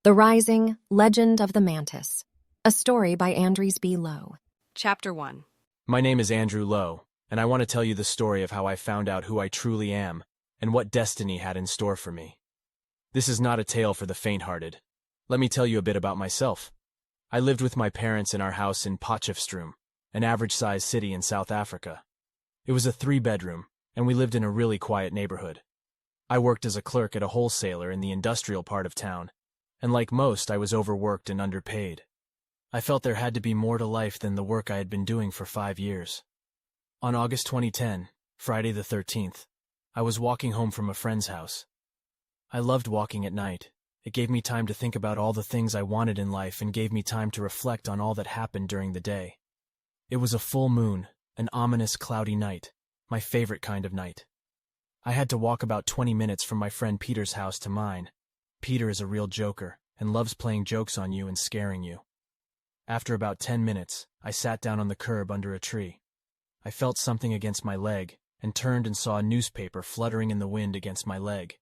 The Rising Legend of the Mantis. A story by Andres B. Lowe. Chapter 1. My name is Andrew Lowe, and I want to tell you the story of how I found out who I truly am and what destiny had in store for me. This is not a tale for the faint-hearted. Let me tell you a bit about myself. I lived with my parents in our house in Potchefstroom, an average-sized city in South Africa. It was a 3-bedroom, and we lived in a really quiet neighborhood. I worked as a clerk at a wholesaler in the industrial part of town, and like most, I was overworked and underpaid. I felt there had to be more to life than the work I had been doing for 5 years. On August 2010, Friday the 13th, I was walking home from a friend's house. I loved walking at night. It gave me time to think about all the things I wanted in life and gave me time to reflect on all that happened during the day. It was a full moon, an ominous cloudy night, my favorite kind of night. I had to walk about 20 minutes from my friend Peter's house to mine. Peter is a real joker and loves playing jokes on you and scaring you. After about 10 minutes, I sat down on the curb under a tree. I felt something against my leg and turned and saw a newspaper fluttering in the wind against my leg.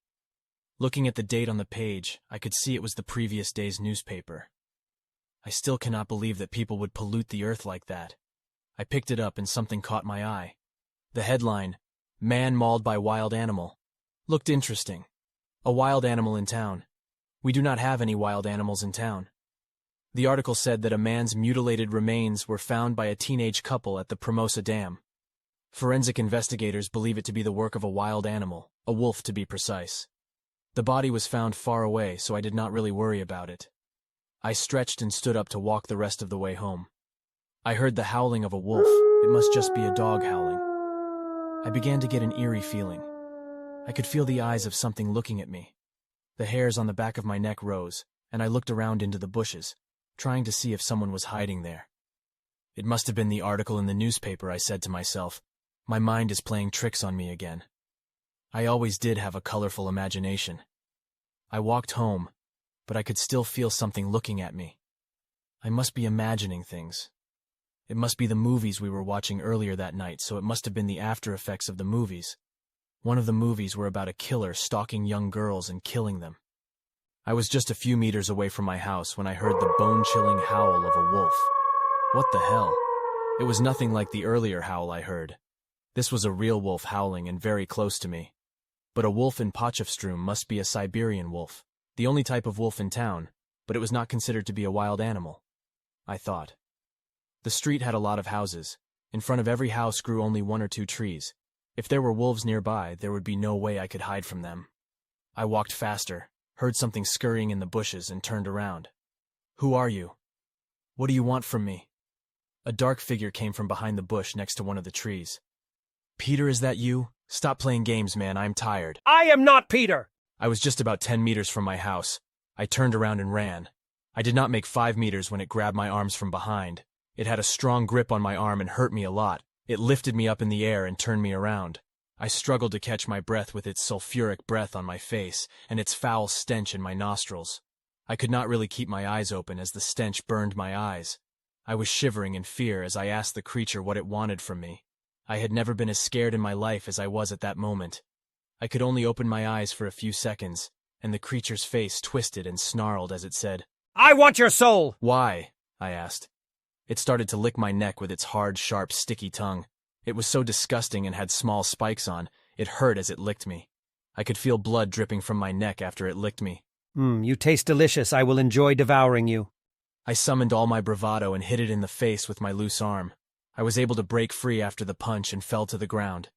Looking at the date on the page, I could see it was the previous day's newspaper. I still cannot believe that people would pollute the earth like that. I picked it up and something caught my eye. The headline, "Man Mauled by Wild Animal," looked interesting. A wild animal in town. We do not have any wild animals in town. The article said that a man's mutilated remains were found by a teenage couple at the Promosa Dam. Forensic investigators believe it to be the work of a wild animal, a wolf to be precise. The body was found far away, so I did not really worry about it. I stretched and stood up to walk the rest of the way home. I heard the howling of a wolf. It must just be a dog howling. I began to get an eerie feeling. I could feel the eyes of something looking at me. The hairs on the back of my neck rose, and I looked around into the bushes, trying to see if someone was hiding there. It must have been the article in the newspaper, I said to myself. My mind is playing tricks on me again. I always did have a colorful imagination. I walked home, but I could still feel something looking at me. I must be imagining things. It must be the movies we were watching earlier that night, so it must have been the after effects of the movies. One of the movies were about a killer stalking young girls and killing them. I was just a few meters away from my house when I heard the bone-chilling howl of a wolf. What the hell? It was nothing like the earlier howl I heard. This was a real wolf howling and very close to me. But a wolf in Potchefstroom must be a Siberian wolf, the only type of wolf in town, but it was not considered to be a wild animal, I thought. The street had a lot of houses. In front of every house grew only 1 or 2 trees. If there were wolves nearby, there would be no way I could hide from them. I walked faster, heard something scurrying in the bushes, and turned around. "Who are you? What do you want from me?" A dark figure came from behind the bush next to one of the trees. "Peter, is that you? Stop playing games, man. I'm tired." "I am not Peter!" I was just about 10 meters from my house. I turned around and ran. I did not make 5 meters when it grabbed my arms from behind. It had a strong grip on my arm and hurt me a lot. It lifted me up in the air and turned me around. I struggled to catch my breath with its sulfuric breath on my face and its foul stench in my nostrils. I could not really keep my eyes open as the stench burned my eyes. I was shivering in fear as I asked the creature what it wanted from me. I had never been as scared in my life as I was at that moment. I could only open my eyes for a few seconds, and the creature's face twisted and snarled as it said, "I want your soul!" "Why?" I asked. It started to lick my neck with its hard, sharp, sticky tongue. It was so disgusting and had small spikes on. It hurt as it licked me. I could feel blood dripping from my neck after it licked me. You taste delicious. I will enjoy devouring you." I summoned all my bravado and hit it in the face with my loose arm. I was able to break free after the punch and fell to the ground.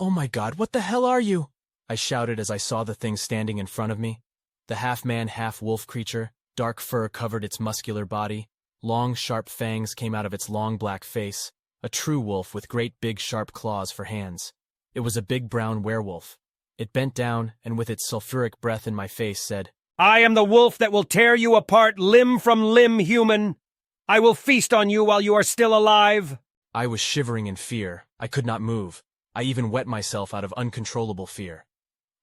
"Oh my God, what the hell are you?" I shouted as I saw the thing standing in front of me. The half-man, half-wolf creature, dark fur covered its muscular body. Long, sharp fangs came out of its long black face, a true wolf with great big sharp claws for hands. It was a big brown werewolf. It bent down and with its sulfuric breath in my face said, "I am the wolf that will tear you apart limb from limb, human. I will feast on you while you are still alive." I was shivering in fear. I could not move. I even wet myself out of uncontrollable fear.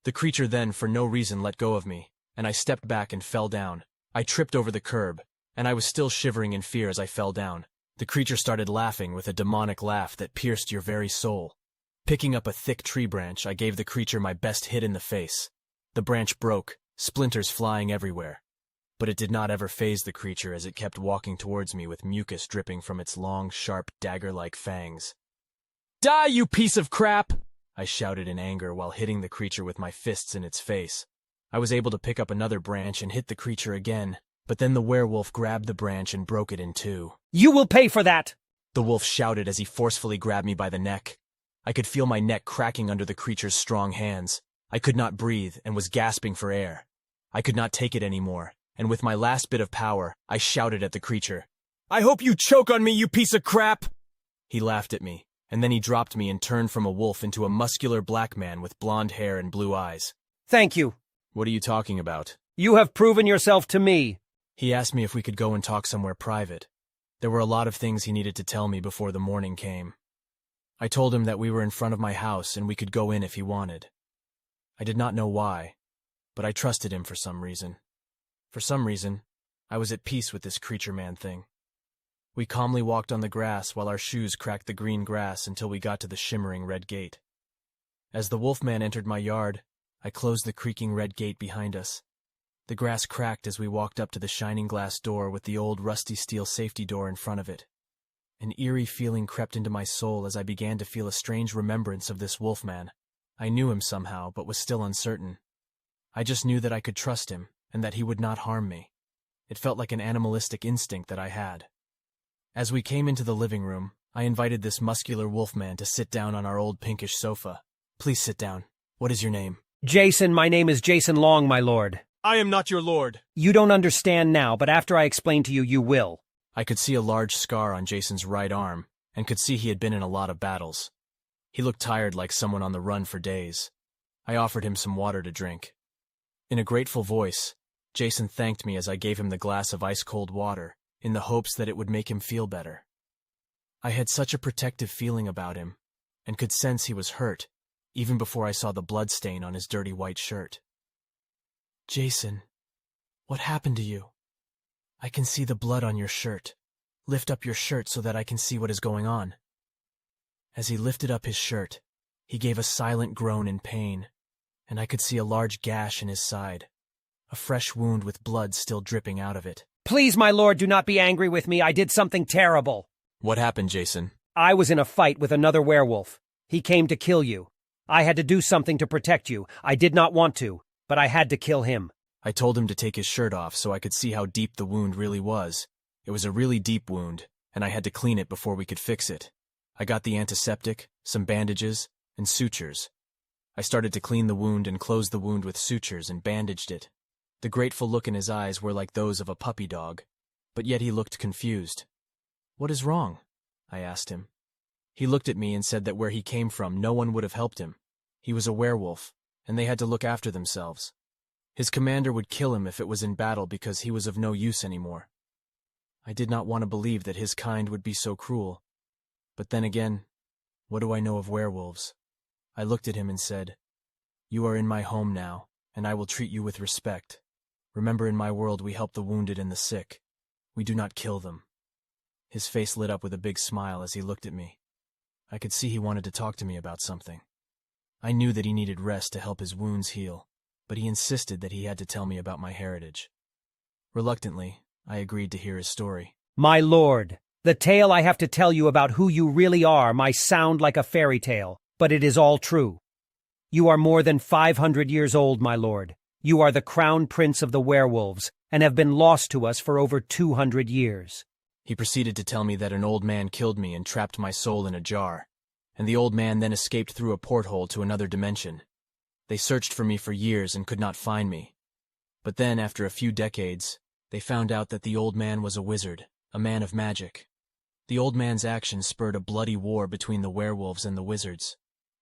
The creature then, for no reason, let go of me, and I stepped back and fell down. I tripped over the curb, and I was still shivering in fear as I fell down. The creature started laughing with a demonic laugh that pierced your very soul. Picking up a thick tree branch, I gave the creature my best hit in the face. The branch broke, splinters flying everywhere. but it did not ever faze the creature as it kept walking towards me with mucus dripping from its long, sharp, dagger-like fangs. "Die, you piece of crap!" I shouted in anger while hitting the creature with my fists in its face. I was able to pick up another branch and hit the creature again, but then the werewolf grabbed the branch and broke it in two. "You will pay for that!" The wolf shouted as he forcefully grabbed me by the neck. I could feel my neck cracking under the creature's strong hands. I could not breathe and was gasping for air. I could not take it anymore, and with my last bit of power, I shouted at the creature. "I hope you choke on me, you piece of crap!" He laughed at me, and then he dropped me and turned from a wolf into a muscular black man with blonde hair and blue eyes. "Thank you." "What are you talking about?" "You have proven yourself to me." He asked me if we could go and talk somewhere private. There were a lot of things he needed to tell me before the morning came. I told him that we were in front of my house and we could go in if he wanted. I did not know why, but I trusted him for some reason. For some reason, I was at peace with this creature man thing. We calmly walked on the grass while our shoes cracked the green grass until we got to the shimmering red gate. As the wolfman entered my yard, I closed the creaking red gate behind us. The grass cracked as we walked up to the shining glass door with the old rusty steel safety door in front of it. An eerie feeling crept into my soul as I began to feel a strange remembrance of this wolfman. I knew him somehow, but was still uncertain. I just knew that I could trust him, and that he would not harm me. It felt like an animalistic instinct that I had. As we came into the living room, I invited this muscular wolfman to sit down on our old pinkish sofa. "Please sit down. What is your name?" "Jason, my name is Jason Long, my lord." "I am not your lord." "You don't understand now, but after I explain to you, you will." I could see a large scar on Jason's right arm, and could see he had been in a lot of battles. He looked tired like someone on the run for days. I offered him some water to drink. In a grateful voice, Jason thanked me as I gave him the glass of ice-cold water, in the hopes that it would make him feel better. I had such a protective feeling about him, and could sense he was hurt, even before I saw the blood stain on his dirty white shirt. "Jason, what happened to you? I can see the blood on your shirt. Lift up your shirt so that I can see what is going on." As he lifted up his shirt, he gave a silent groan in pain, and I could see a large gash in his side, a fresh wound with blood still dripping out of it. "Please, my lord, do not be angry with me. I did something terrible." "What happened, Jason?" "I was in a fight with another werewolf. He came to kill you. I had to do something to protect you. I did not want to, but I had to kill him." I told him to take his shirt off so I could see how deep the wound really was. It was a really deep wound, and I had to clean it before we could fix it. I got the antiseptic, some bandages, and sutures. I started to clean the wound and close the wound with sutures and bandaged it. The grateful look in his eyes were like those of a puppy dog, but yet he looked confused. "What is wrong?" I asked him. He looked at me and said that where he came from no one would have helped him. He was a werewolf, and they had to look after themselves. His commander would kill him if it was in battle because he was of no use anymore. I did not want to believe that his kind would be so cruel. But then again, what do I know of werewolves? I looked at him and said, "You are in my home now, and I will treat you with respect. Remember, in my world we help the wounded and the sick. We do not kill them." His face lit up with a big smile as he looked at me. I could see he wanted to talk to me about something. I knew that he needed rest to help his wounds heal, but he insisted that he had to tell me about my heritage. Reluctantly, I agreed to hear his story. "My lord, the tale I have to tell you about who you really are might sound like a fairy tale, but it is all true. You are more than 500 years old, my lord. You are the crown prince of the werewolves, and have been lost to us for over 200 years. He proceeded to tell me that an old man killed me and trapped my soul in a jar, and the old man then escaped through a porthole to another dimension. They searched for me for years and could not find me. But then, after a few decades, they found out that the old man was a wizard, a man of magic. The old man's actions spurred a bloody war between the werewolves and the wizards.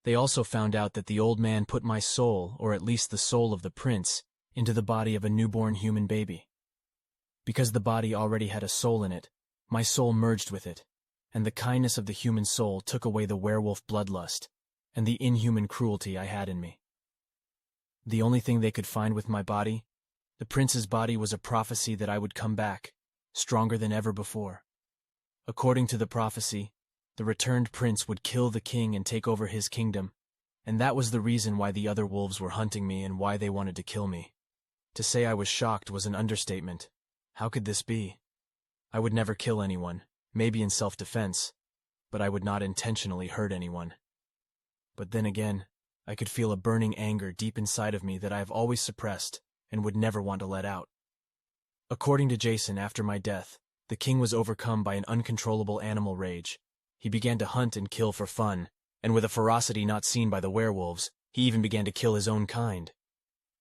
They also found out that the old man put my soul, or at least the soul of the prince, into the body of a newborn human baby. Because the body already had a soul in it, my soul merged with it, and the kindness of the human soul took away the werewolf bloodlust and the inhuman cruelty I had in me. The only thing they could find with my body, the prince's body, was a prophecy that I would come back, stronger than ever before. According to the prophecy, the returned prince would kill the king and take over his kingdom, and that was the reason why the other wolves were hunting me and why they wanted to kill me. To say I was shocked was an understatement. How could this be? I would never kill anyone, maybe in self-defense, but I would not intentionally hurt anyone. But then again, I could feel a burning anger deep inside of me that I have always suppressed and would never want to let out. According to Jason, after my death, the king was overcome by an uncontrollable animal rage. He began to hunt and kill for fun, and with a ferocity not seen by the werewolves, he even began to kill his own kind.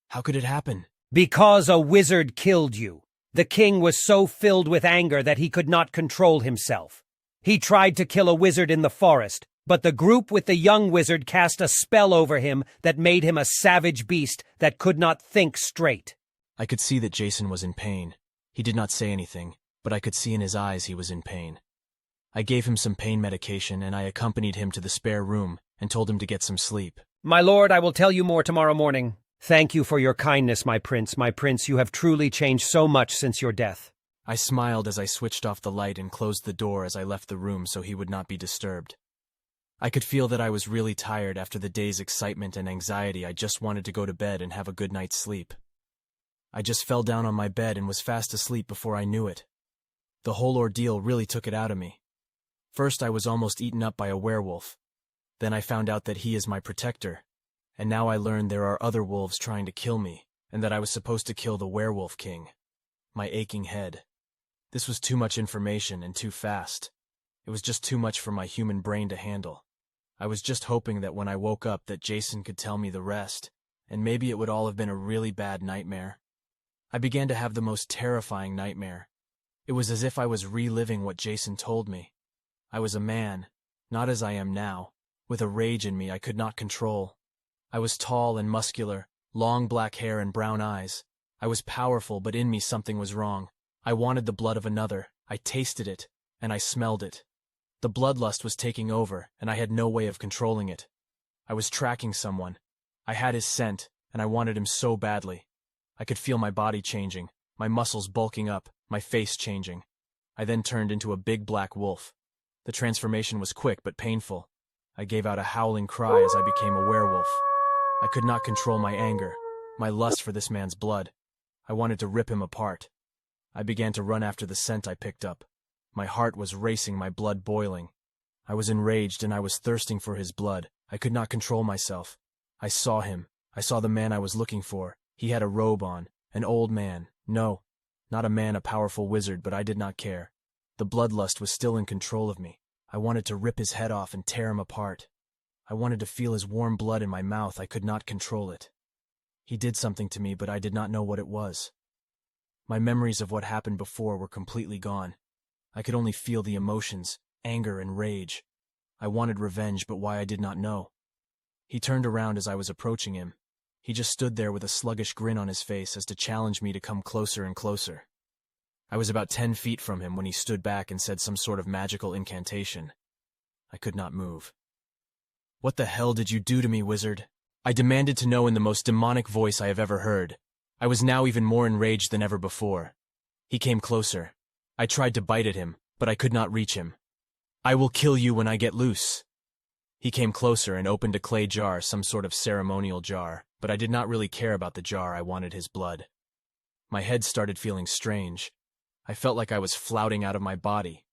How could it happen? Because a wizard killed you. The king was so filled with anger that he could not control himself. He tried to kill a wizard in the forest, but the group with the young wizard cast a spell over him that made him a savage beast that could not think straight. I could see that Jason was in pain. He did not say anything, but I could see in his eyes he was in pain. I gave him some pain medication and I accompanied him to the spare room and told him to get some sleep. My lord, I will tell you more tomorrow morning. Thank you for your kindness, my prince. My prince, you have truly changed so much since your death. I smiled as I switched off the light and closed the door as I left the room so he would not be disturbed. I could feel that I was really tired after the day's excitement and anxiety. I just wanted to go to bed and have a good night's sleep. I just fell down on my bed and was fast asleep before I knew it. The whole ordeal really took it out of me. First, I was almost eaten up by a werewolf. Then I found out that he is my protector. And now I learned there are other wolves trying to kill me, and that I was supposed to kill the Werewolf King. My aching head. This was too much information and too fast. It was just too much for my human brain to handle. I was just hoping that when I woke up that Jason could tell me the rest, and maybe it would all have been a really bad nightmare. I began to have the most terrifying nightmare. It was as if I was reliving what Jason told me. I was a man, not as I am now, with a rage in me I could not control. I was tall and muscular, long black hair and brown eyes. I was powerful, but in me something was wrong. I wanted the blood of another. I tasted it, and I smelled it. The bloodlust was taking over, and I had no way of controlling it. I was tracking someone. I had his scent, and I wanted him so badly. I could feel my body changing, my muscles bulking up, my face changing. I then turned into a big black wolf. The transformation was quick but painful. I gave out a howling cry as I became a werewolf. I could not control my anger, my lust for this man's blood. I wanted to rip him apart. I began to run after the scent I picked up. My heart was racing, my blood boiling. I was enraged and I was thirsting for his blood. I could not control myself. I saw him. I saw the man I was looking for. He had a robe on, an old man. No, not a man, a powerful wizard, but I did not care. The bloodlust was still in control of me. I wanted to rip his head off and tear him apart. I wanted to feel his warm blood in my mouth. I could not control it. He did something to me, but I did not know what it was. My memories of what happened before were completely gone. I could only feel the emotions, anger and rage. I wanted revenge, but why I did not know. He turned around as I was approaching him. He just stood there with a sluggish grin on his face as to challenge me to come closer and closer. I was about 10 feet from him when he stood back and said some sort of magical incantation. I could not move. What the hell did you do to me, wizard? I demanded to know in the most demonic voice I have ever heard. I was now even more enraged than ever before. He came closer. I tried to bite at him, but I could not reach him. I will kill you when I get loose. He came closer and opened a clay jar, some sort of ceremonial jar, but I did not really care about the jar. I wanted his blood. My head started feeling strange. I felt like I was flouting out of my body.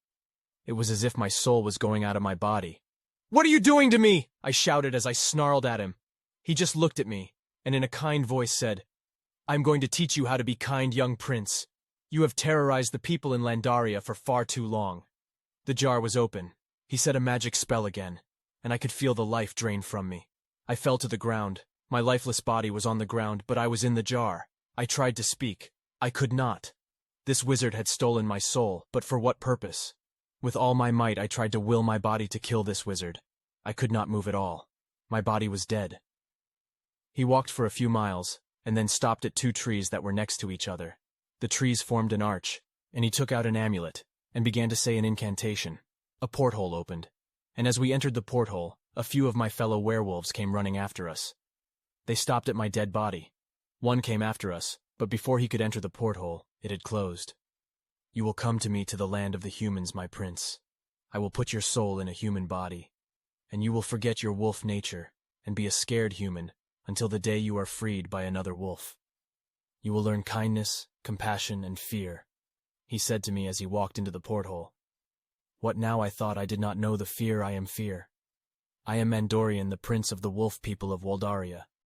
It was as if my soul was going out of my body. "What are you doing to me?" I shouted as I snarled at him. He just looked at me, and in a kind voice said, "I'm going to teach you how to be kind, young prince. You have terrorized the people in Landaria for far too long." The jar was open. He said a magic spell again, and I could feel the life drain from me. I fell to the ground. My lifeless body was on the ground, but I was in the jar. I tried to speak. I could not. This wizard had stolen my soul, but for what purpose? With all my might, I tried to will my body to kill this wizard. I could not move at all. My body was dead. He walked for a few miles, and then stopped at 2 trees that were next to each other. The trees formed an arch, and he took out an amulet, and began to say an incantation. A porthole opened, and as we entered the porthole, a few of my fellow werewolves came running after us. They stopped at my dead body. One came after us, but before he could enter the porthole, it had closed. "You will come to me to the land of the humans, my prince. I will put your soul in a human body, and you will forget your wolf nature and be a scared human until the day you are freed by another wolf. You will learn kindness, compassion, and fear, he said to me as he walked into the porthole. What now, I thought. I did not know the fear. I am fear. I am Mandorian, the prince of the wolf people of Waldaria.